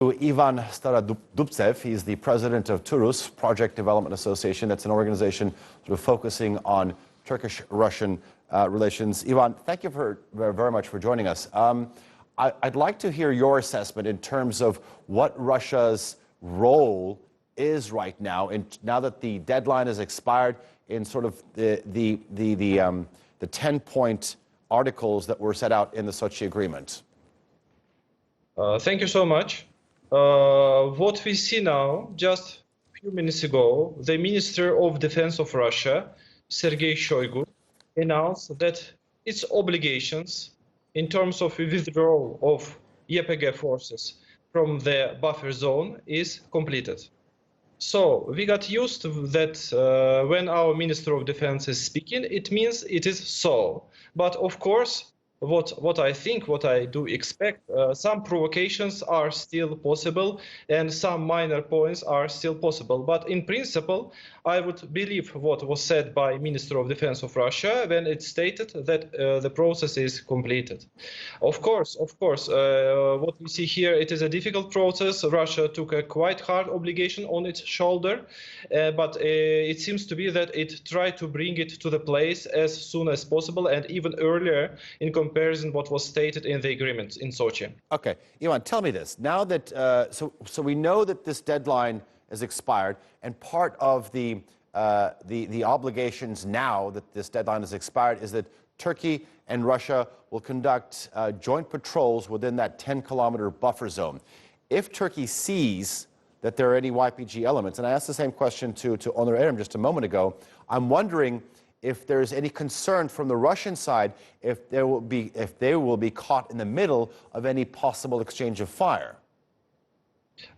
Ivan Starodubtsev. He's the president of TUR RUS, Project Development Association. That's an organization sort of focusing on Turkish-Russian relations. Ivan, thank you very much for joining us. I'd like to hear your assessment in terms of what Russia's role is right now, now that the deadline has expired, in sort of the 10-point articles that were set out in the Sochi agreement. Thank you so much. What we see now, just a few minutes ago, the Minister of Defense of Russia, Sergei Shoigu, announced that its obligations in terms of withdrawal of YPG forces from the buffer zone is completed. So we got used to that when our Minister of Defense is speaking, it means it is so. But of course, what I do expect, some provocations are still possible and some minor points are still possible. But in principle, I would believe what was said by Minister of Defense of Russia when it stated that the process is completed. Of course, what we see here, it is a difficult process. Russia took a quite hard obligation on its shoulder, but it seems to be that it tried to bring it to the place as soon as possible and even earlier in comparison what was stated in the agreement in Sochi. Okay, Ivan, tell me this. Now that so we know that this deadline has expired, and part of the obligations now that this deadline has expired is that Turkey and Russia will conduct joint patrols within that 10-kilometer buffer zone. If Turkey sees that there are any YPG elements, and I asked the same question to Onur Erim just a moment ago, I'm wondering if there's any concern from the Russian side if they will be caught in the middle of any possible exchange of fire.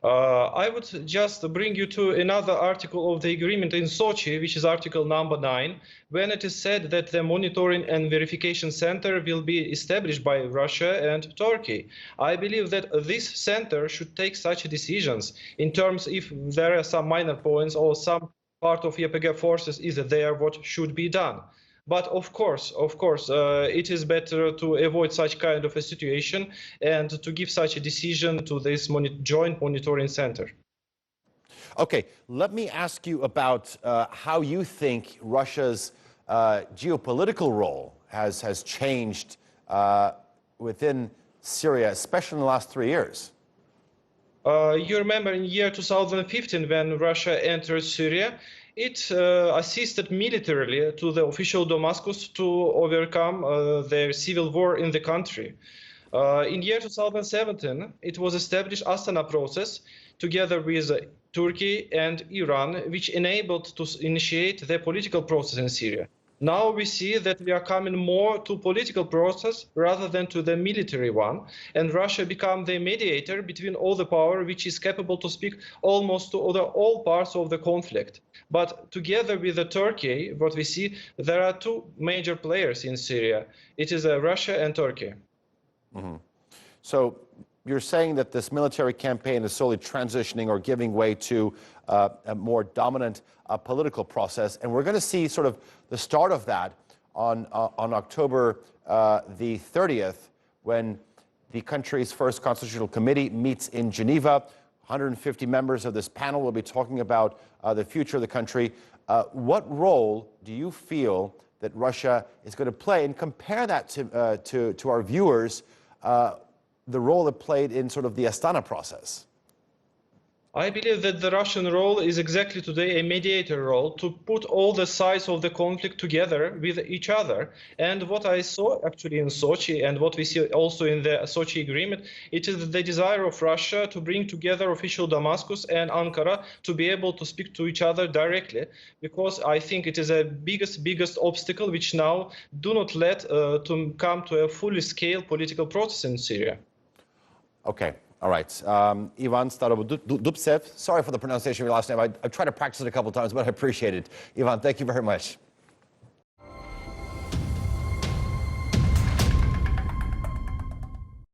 I would just bring you to another article of the agreement in Sochi, which is article number 9, when it is said that the monitoring and verification center will be established by Russia and Turkey. I believe that this center should take such decisions in terms if there are some minor points or some part of YPG forces is there what should be done. But of course, it is better to avoid such kind of a situation and to give such a decision to this joint monitoring center. Okay, let me ask you about how you think Russia's geopolitical role has changed within Syria, especially in the last 3 years. You remember in year 2015 when Russia entered Syria, it assisted militarily to the official Damascus to overcome their civil war in the country. In year 2017, it was established Astana process together with Turkey and Iran, which enabled to initiate the political process in Syria. Now we see that we are coming more to political process rather than to the military one, and Russia become the mediator between all the power which is capable to speak almost to all parts of the conflict. But together with Turkey, what we see, there are two major players in Syria. It is Russia and Turkey. Mm-hmm. So you're saying that this military campaign is slowly transitioning or giving way to a more dominant political process, and we're going to see sort of the start of that on October the 30th, when the country's first constitutional committee meets in Geneva. 150 members of this panel will be talking about the future of the country. What role do you feel that Russia is going to play, and compare that to our viewers, the role it played in sort of the Astana process? I believe that the Russian role is exactly today a mediator role to put all the sides of the conflict together with each other. And what I saw actually in Sochi and what we see also in the Sochi agreement, it is the desire of Russia to bring together official Damascus and Ankara to be able to speak to each other directly, because I think it is a biggest obstacle which now do not let to come to a fully scale political process in Syria. Okay. All right. Ivan Starodubtsev, sorry for the pronunciation of your last name. I've tried to practice it a couple of times, but I appreciate it. Ivan, thank you very much.